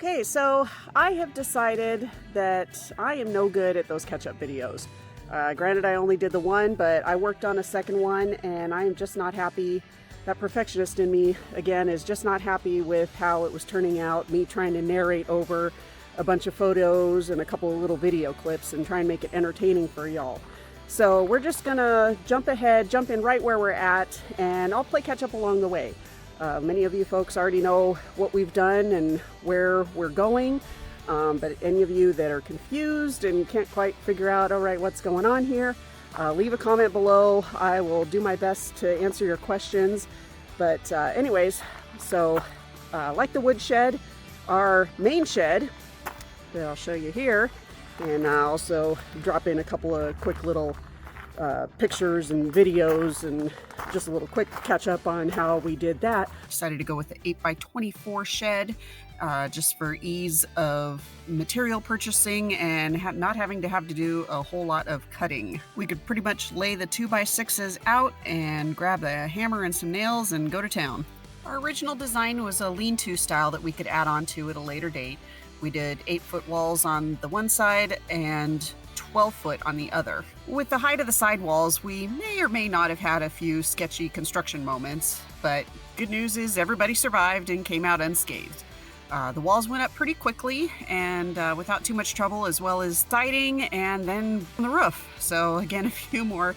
Okay, so I have decided that I am no good at those catch-up videos. Granted, I only did the one, but I worked on a second one, and I am just not happy. That perfectionist in me, again, is just not happy with how it was turning out, me trying to narrate over a bunch of photos and a couple of little video clips and try and make it entertaining for y'all. So we're just gonna jump in right where we're at, and I'll play catch-up along the way. Many of you folks already know what we've done and where we're going, but any of you that are confused and can't quite figure out, all right, what's going on here, leave a comment below. I will do my best to answer your questions. But anyways, so like the wood shed, our main shed that I'll show you here, and I'll also drop in a couple of quick little pictures and videos and just a little quick catch up on how we did that. Decided to go with the 8x24 shed just for ease of material purchasing and not having to have to do a whole lot of cutting. We could pretty much lay the 2x6s out and grab a hammer and some nails and go to town. Our original design was a lean-to style that we could add on to at a later date. We did 8-foot walls on the one side and 12-foot on the other. With the height of the sidewalls, we may or may not have had a few sketchy construction moments, but good news is everybody survived and came out unscathed. The walls went up pretty quickly and without too much trouble, as well as siding and then the roof. So again, a few more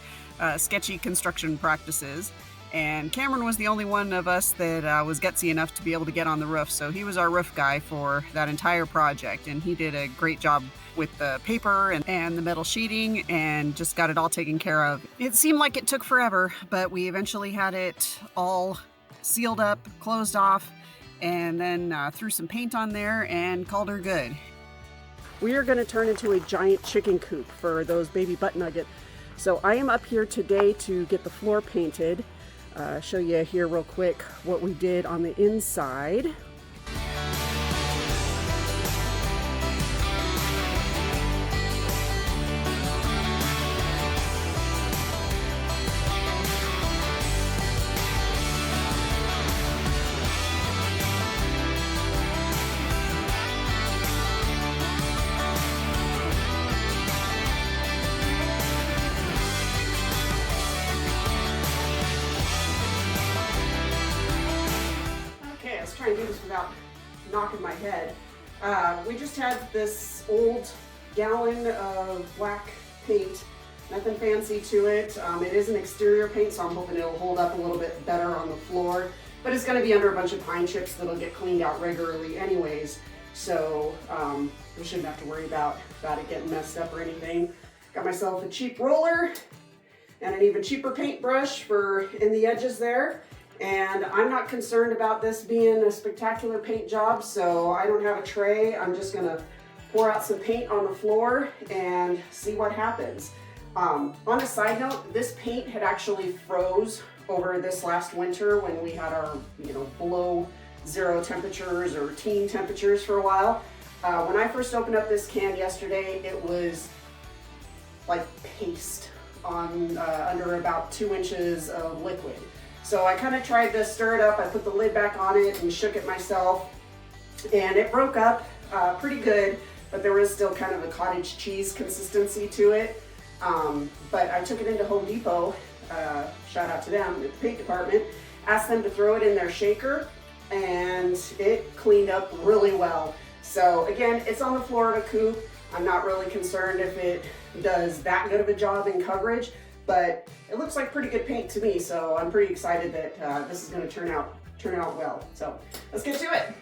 sketchy construction practices. And Cameron was the only one of us that was gutsy enough to be able to get on the roof. So he was our roof guy for that entire project, and he did a great job with the paper and the metal sheeting and just got it all taken care of. It seemed like it took forever, but we eventually had it all sealed up, closed off, and then threw some paint on there and called her good. We are going to turn into a giant chicken coop for those baby butt nugget. So I am up here today to get the floor painted. Show you here real quick what we did on the inside. Try and do this without knocking my head. We just had this old gallon of black paint, nothing fancy to it. It is an exterior paint, so I'm hoping it'll hold up a little bit better on the floor, but it's going to be under a bunch of pine chips that'll get cleaned out regularly anyways, so we shouldn't have to worry about it getting messed up or anything. Got myself a cheap roller and an even cheaper paintbrush for in the edges there. And I'm not concerned about this being a spectacular paint job, so I don't have a tray. I'm just gonna pour out some paint on the floor and see what happens. On a side note, this paint had actually froze over this last winter when we had our, below zero temperatures or teen temperatures for a while. When I first opened up this can yesterday, it was like paste on under about 2 inches of liquid. So I kind of tried to stir it up. I put the lid back on it and shook it myself, and it broke up pretty good, but there was still kind of a cottage cheese consistency to it. But I took it into Home Depot, shout out to them, the paint department, asked them to throw it in their shaker, and it cleaned up really well. So again, it's on the floor of a coop. I'm not really concerned if it does that good of a job in coverage, but it looks like pretty good paint to me, so I'm pretty excited that this is going to turn out well. So let's get to it.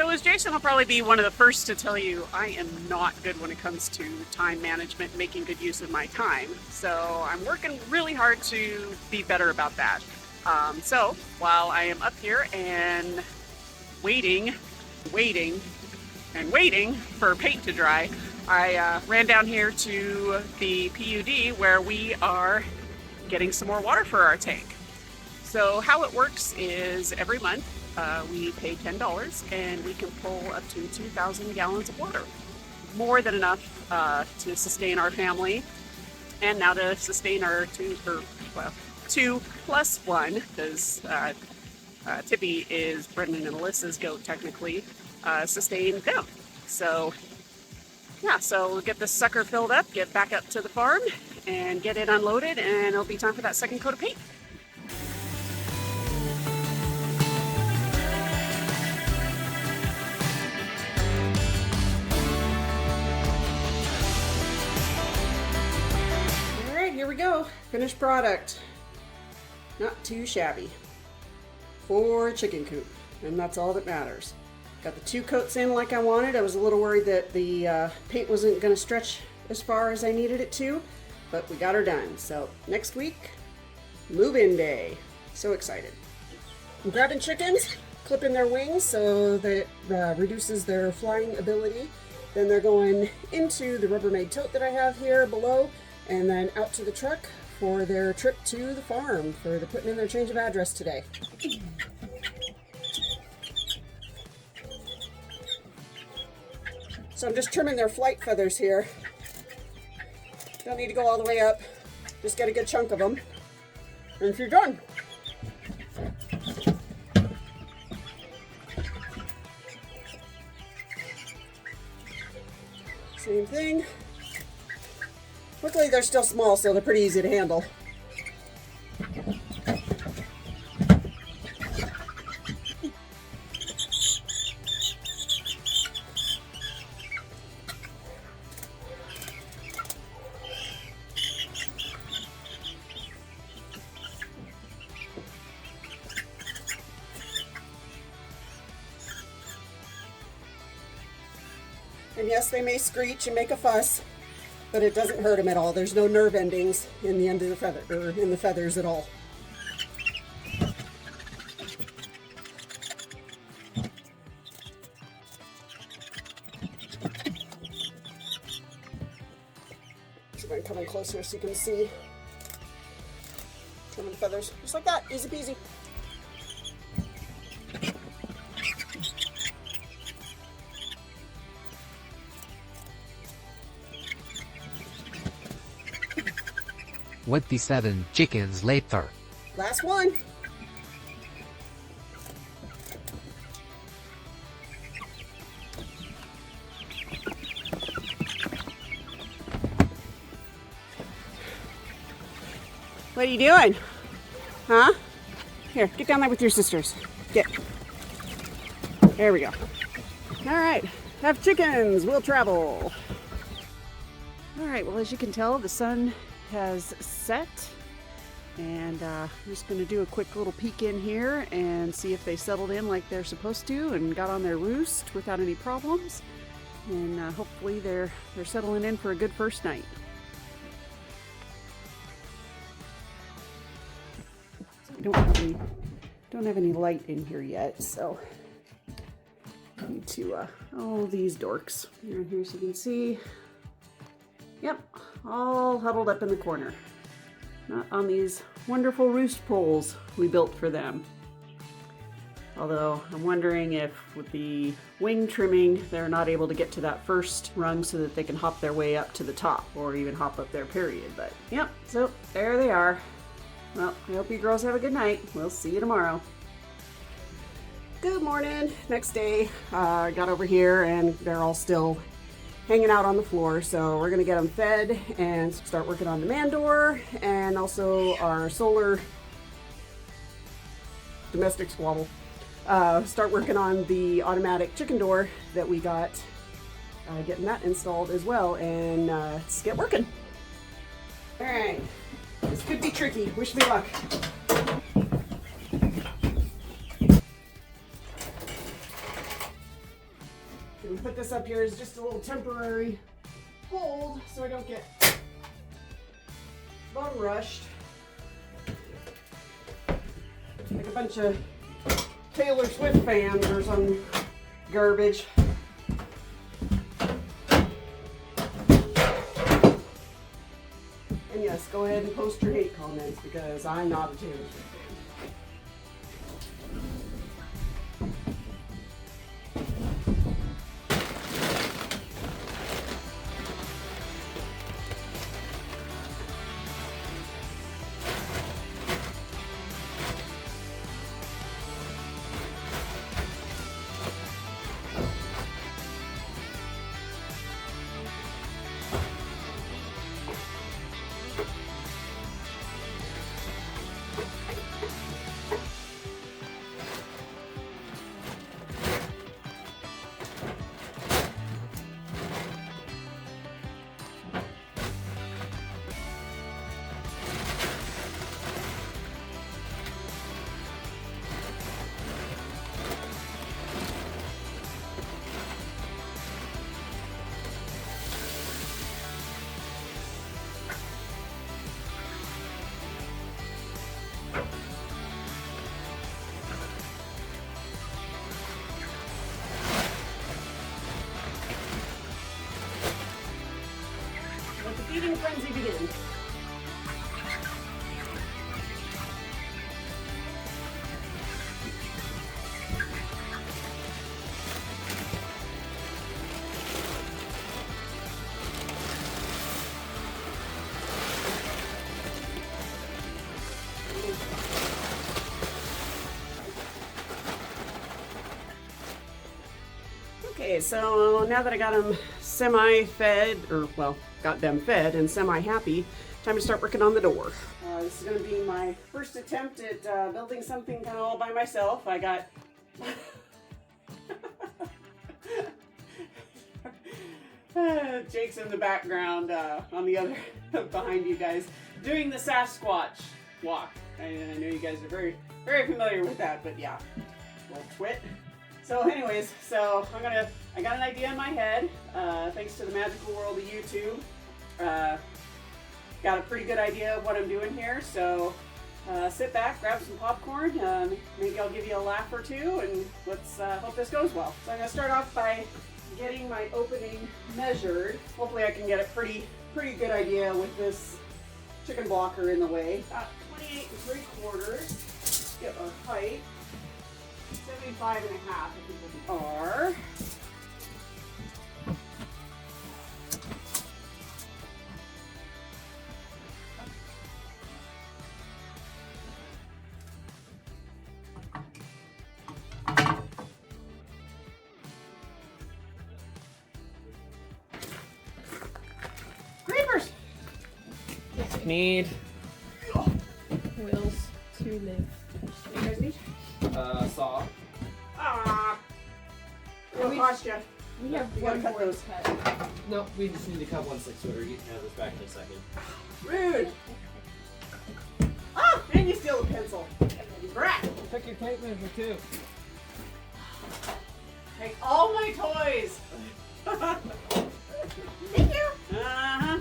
So as Jason will probably be one of the first to tell you, I am not good when it comes to time management, making good use of my time. So I'm working really hard to be better about that. So while I am up here and waiting for paint to dry, I ran down here to the PUD where we are getting some more water for our tank. So how it works is every month we pay $10 and we can pull up to 2,000 gallons of water. More than enough to sustain our family, and now to sustain our two plus one, because Tippy is Brendan and Alyssa's goat technically, sustain them. So yeah, so we'll get this sucker filled up, get back up to the farm, and get it unloaded, and it'll be time for that second coat of paint. Here we go, finished product. Not too shabby for a chicken coop, and that's all that matters. Got the 2 coats in like I wanted. I was a little worried that the paint wasn't going to stretch as far as I needed it to, but we got her done. So next week, move-in day. So excited. I'm grabbing chickens, clipping their wings so that reduces their flying ability. Then they're going into the Rubbermaid tote that I have here below, and then out to the truck for their trip to the farm for the putting in their change of address today. So I'm just trimming their flight feathers here. Don't need to go all the way up. Just get a good chunk of them. And if you're done. Same thing. Luckily they're still small, so they're pretty easy to handle. And yes, they may screech and make a fuss, but it doesn't hurt them at all. There's no nerve endings in the end of the feather, or in the feathers at all. So I'm going to come in closer so you can see. Trimming the feathers, just like that, easy peasy. With the 7 chickens later. Last one. What are you doing? Huh? Here, get down there with your sisters. Get. There we go. All right, have chickens, we'll travel. All right, well, as you can tell, the sun has set, and I'm just going to do a quick little peek in here and see if they settled in like they're supposed to and got on their roost without any problems, and hopefully they're settling in for a good first night. So I don't have any light in here yet, so I need to oh, these dorks. Here so you can see. Yep, all huddled up in the corner. Not on these wonderful roost poles we built for them. Although I'm wondering if with the wing trimming, they're not able to get to that first rung so that they can hop their way up to the top, or even hop up there, period. But yep, so there they are. Well, I hope you girls have a good night. We'll see you tomorrow. Good morning. Next day, I got over here and they're all still hanging out on the floor, so we're gonna get them fed and start working on the man door and also our solar domestic squabble. Start working on the automatic chicken door that we got, getting that installed as well, and let's get working. All right, this could be tricky. Wish me luck. put this up here as just a little temporary hold so I don't get bum rushed. Like a bunch of Taylor Swift fans or some garbage. And yes, go ahead and post your hate comments because I'm not a Taylor Swift fan. Let the feeding frenzy begin. Okay, so now that I got them semi-fed, or well, got them fed and semi-happy, time to start working on the door. This is going to be my first attempt at building something kind of all by myself. I got Jake's in the background on the other behind you guys doing the Sasquatch walk. I know you guys are very, very familiar with that, but yeah, little twit. So anyways, I got an idea in my head, thanks to the magical world of YouTube. Got a pretty good idea of what I'm doing here, so sit back, grab some popcorn, maybe I'll give you a laugh or two, and let's hope this goes well. So I'm going to start off by getting my opening measured. Hopefully I can get a pretty good idea with this chicken blocker in the way. About 28 3/4, get our height. 75 and a half, I think we are. Creepers! Need Wheels to live. What do you guys need? saw. Ah! It'll cost you. We have You gotta one cut more those. cut. No, we just need to cut 1/6-footer. You can have this back in a second. Rude! Ah! And you steal a pencil. Brat! Took your tape measure too. Take all my toys! Thank you! Uh-huh.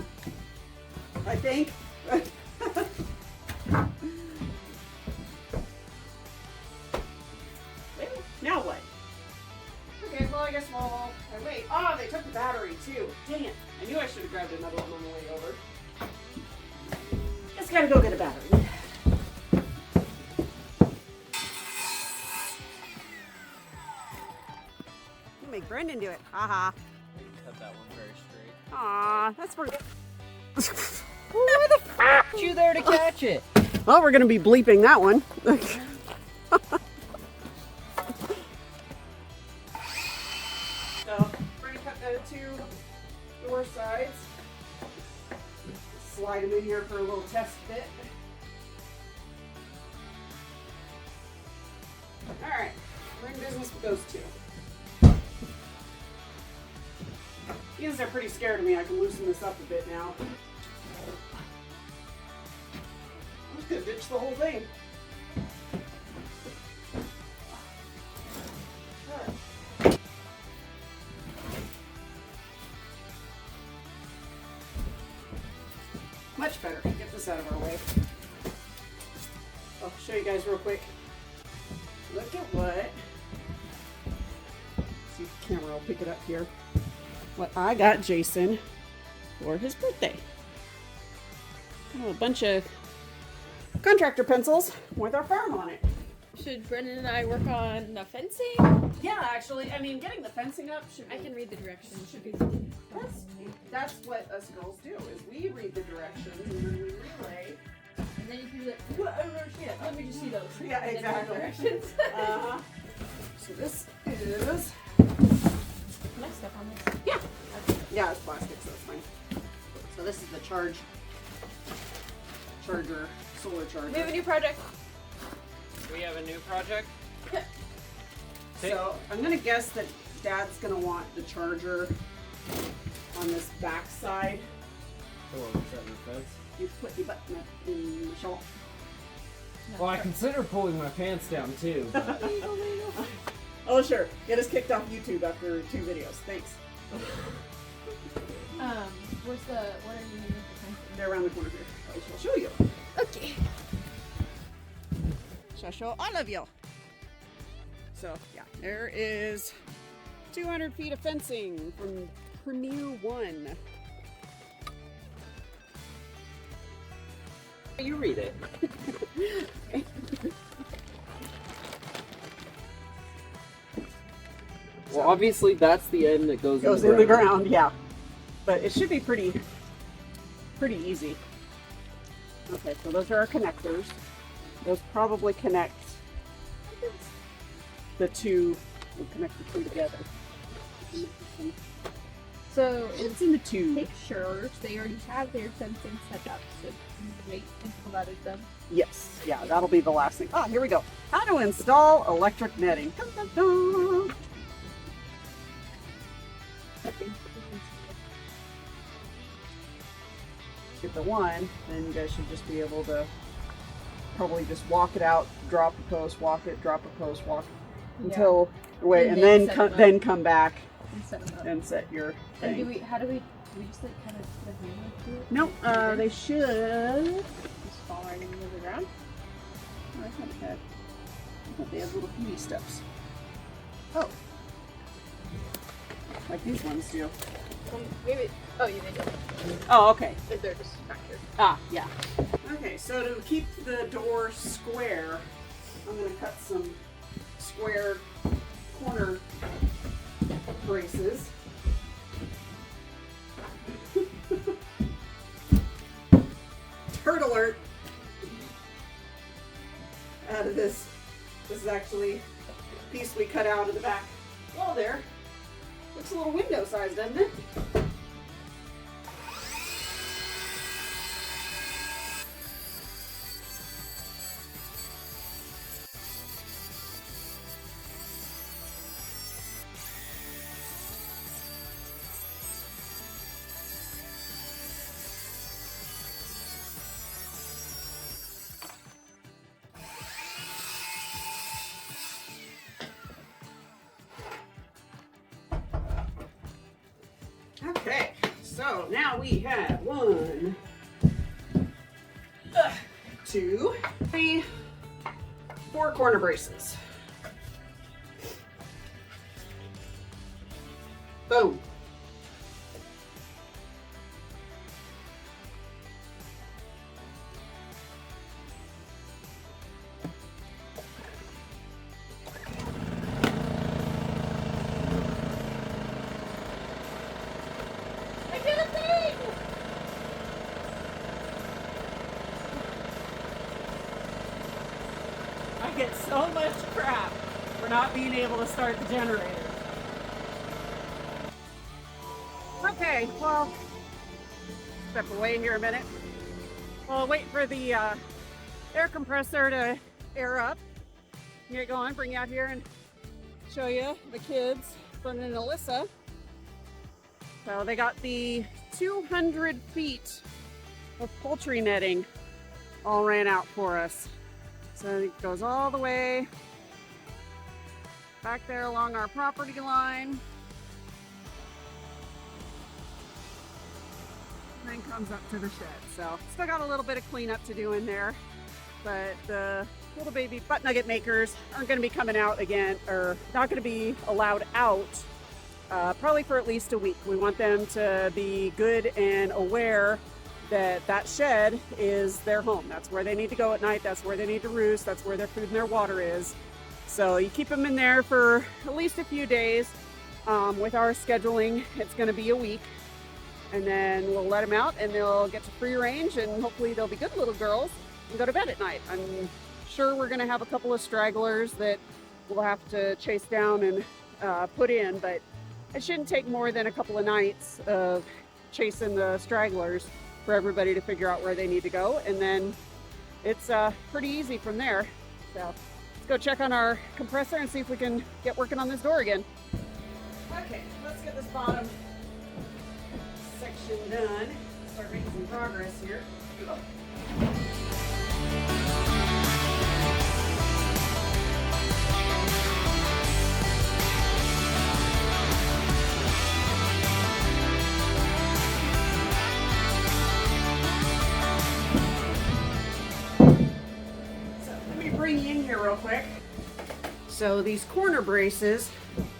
I think. Now what? Okay, well I guess we'll wait. Oh, they took the battery too. Dang it. I knew I should have grabbed another one on the way over. Just gotta go get a battery. You make Brendan do it. Haha. Cut that one very straight. Aw, that's for Why the f*** you there to catch it? well, we're gonna be bleeping that one. So, we're gonna cut the two door sides. Slide them in here for a little test fit. Alright, we're in business with those two. Because they're pretty scared of me, I can loosen this up a bit now. I'm just gonna ditch the whole thing. Alright. much better. Get this out of our way. I'll show you guys real quick. Look at what, see if the camera will pick it up here, what I got Jason for his birthday. A bunch of contractor pencils with our farm on it. Should Brendan and I work on the fencing? Yeah, actually, I mean, getting the fencing up should be... I can read the directions. Should be... That's what us girls do, is we read the directions and then we relay. And then you can be like, what? I don't understand. Let me just see those. Yeah, exactly. Directions. So this is... Can I step on this? Yeah. Yeah, it's plastic, so it's fine. So this is the charger, solar charger. We have a new project. We have a new project? So I'm gonna guess that Dad's gonna want the charger on this back side. Oh, what's that in the fence? You put your button up in the shawl. Well, I consider pulling my pants down too, but... Oh sure, get us kicked off YouTube after 2 videos. Thanks. What are you using for fencing? They're around the corner here. I shall show you. Okay. Shall show all of you. So yeah, there is 200 feet of fencing from Premier 1. You read it. Well, obviously that's the end that goes in the ground, yeah. But it should be pretty easy. Okay, so those are our connectors. Those probably connect the two. We'll connect the two together. So It's in the tube. pictures, they already have their fencing set up, so you can wait until that is done. Yes, yeah, that'll be the last thing. Ah, here we go. How to install electric netting. Dun, dun, dun. Get the one, then you guys should just be able to probably just walk it out, drop a post, walk it, drop a post, walk until wait, and then come back And set them up. and set your And thing. do we just like kind of put a hammer to it? No, they should. Just fall right into the ground? Oh, I thought they had little beauty steps. Oh, like these ones do. Maybe. Oh, yeah, they do. Oh, okay. They're just back here. Ah, yeah. Okay, so to keep the door square, I'm going to cut some square corner braces. Turd alert! Out of this. This is actually a piece we cut out of the back wall there. Looks a little window sized, doesn't it? Okay, so now we have 1, 2, 3, 4 corner braces. Boom. I get so much crap for not being able to start the generator. Okay, well, step away here a minute. We'll wait for the air compressor to air up. Get going, bring you out here and show you the kids, Brendan and Alyssa. So they got the 200 feet of poultry netting all ran out for us. So it goes all the way back there along our property line. everything comes up to the shed. So still got a little bit of cleanup to do in there, but the little baby butt nugget makers aren't going to be coming out again, or not going to be allowed out probably for at least a week. We want them to be good and aware that that shed is their home. That's where they need to go at night. That's where they need to roost. That's where their food and their water is. So you keep them in there for at least a few days. With our scheduling, it's going to be a week, and then we'll let them out and they'll get to free range, and hopefully they'll be good little girls and go to bed at night. I'm sure we're going to have a couple of stragglers that we'll have to chase down and put in, but it shouldn't take more than a couple of nights of chasing the stragglers for everybody to figure out where they need to go, and then it's pretty easy from there. So let's go check on our compressor and see if we can get working on this door again. Okay, let's get this bottom section done. Start making some progress here. Bring you in here real quick. So these corner braces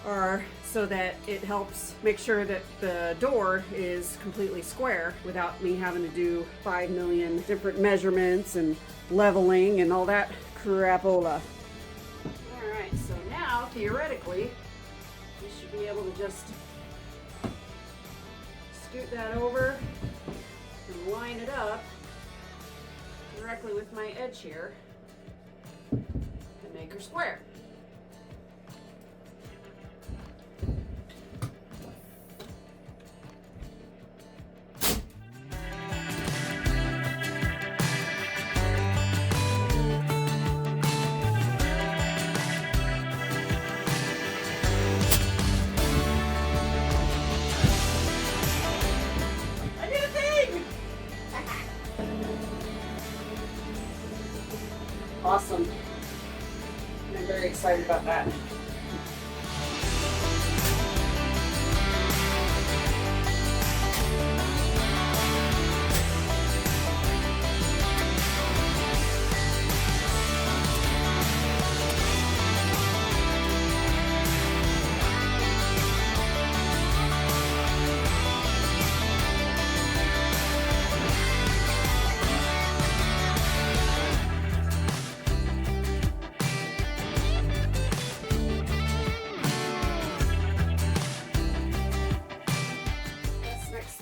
are so that it helps make sure that the door is completely square without me having to do 5 million different measurements and leveling and all that crapola. Alright, so now theoretically we should be able to just scoot that over and line it up directly with my edge here. Make her square. I did a thing! Awesome. I'm very excited about that.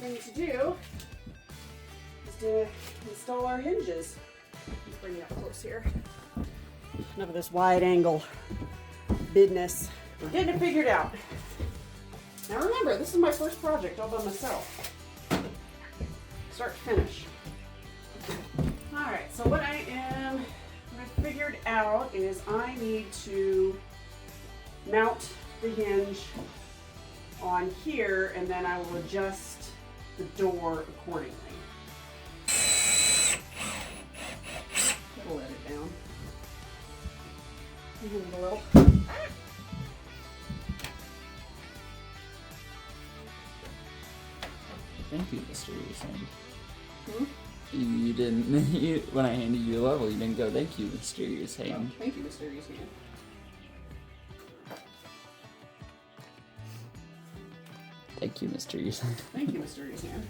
To do is to install our hinges. Let's bring you up close here. Enough of this wide angle business. We're getting it figured out. Now remember, this is my first project all by myself. Start to finish. Alright, so what I figured out is I need to mount the hinge on here, and then I will adjust the door accordingly. We'll let it down. Give it a little. Thank you, Mysterious Hand. You didn't, when I handed you the level, you didn't go, thank you, Mysterious Hand. Thank you, Mysterious Hand. Thank you, Mysterious Hand. Thank you, Mysterious Hand.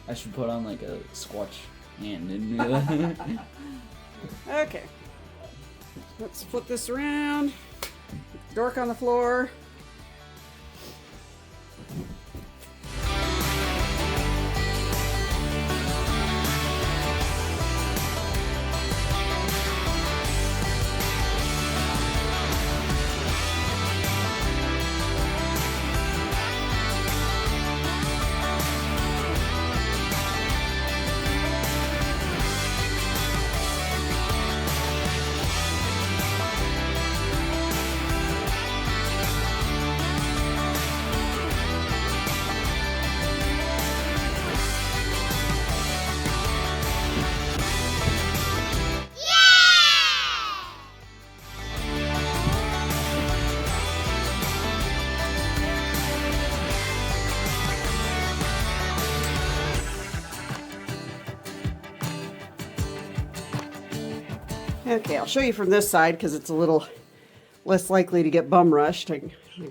I should put on like a squatch hand and do that. Okay. Let's flip this around. Dork on the floor. Okay, I'll show you from this side because it's a little less likely to get bum rushed. I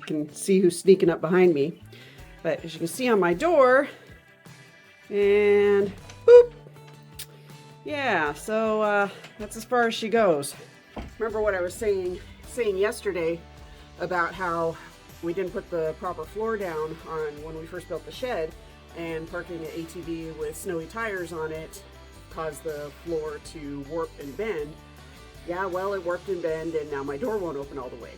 can see who's sneaking up behind me. But as you can see on my door, and boop. Yeah, so that's as far as she goes. Remember what I was saying yesterday about how we didn't put the proper floor down on when we first built the shed, and parking an ATV with snowy tires on it caused the floor to warp and bend. Yeah, well, it warped and bend, and now my door won't open all the way.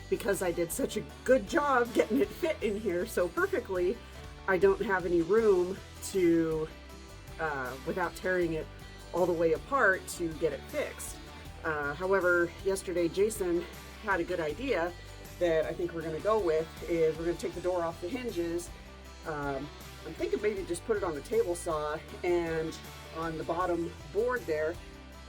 Because I did such a good job getting it fit in here so perfectly, I don't have any room to, without tearing it all the way apart, to get it fixed. However, yesterday Jason had a good idea that I think we're going to go with, is we're going to take the door off the hinges. I'm thinking maybe just put it on the table saw, and on the bottom board there,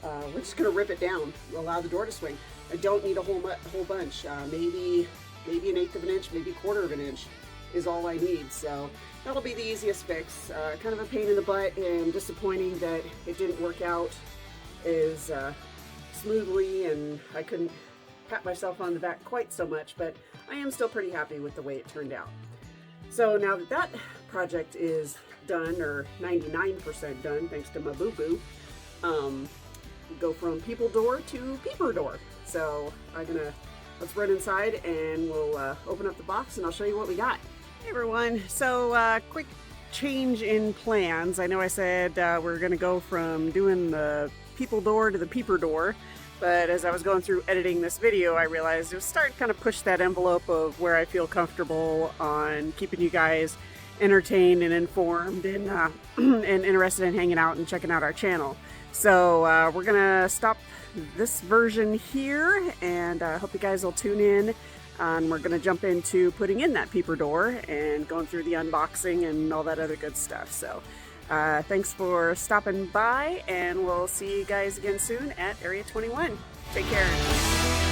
we're just going to rip it down, allow the door to swing. I don't need a whole bunch. Maybe an 1/8 of an inch, maybe 1/4 of an inch is all I need. So that'll be the easiest fix. Kind of a pain in the butt and disappointing that it didn't work out as smoothly, and I couldn't pat myself on the back quite so much, but I am still pretty happy with the way it turned out. So now that that project is done, or 99% done, thanks to my boo-boo, go from people door to peeper door. So let's run inside and we'll open up the box and I'll show you what we got. Hey everyone, so quick change in plans. I know I said we're gonna go from doing the people door to the peeper door, but as I was going through editing this video, I realized it was starting to kind of push that envelope of where I feel comfortable on keeping you guys entertained and informed and, and interested in hanging out and checking out our channel. So we're gonna stop this version here, and I hope you guys will tune in. And we're gonna jump into putting in that peeper door and going through the unboxing and all that other good stuff. So thanks for stopping by, and we'll see you guys again soon at Area 21. Take care.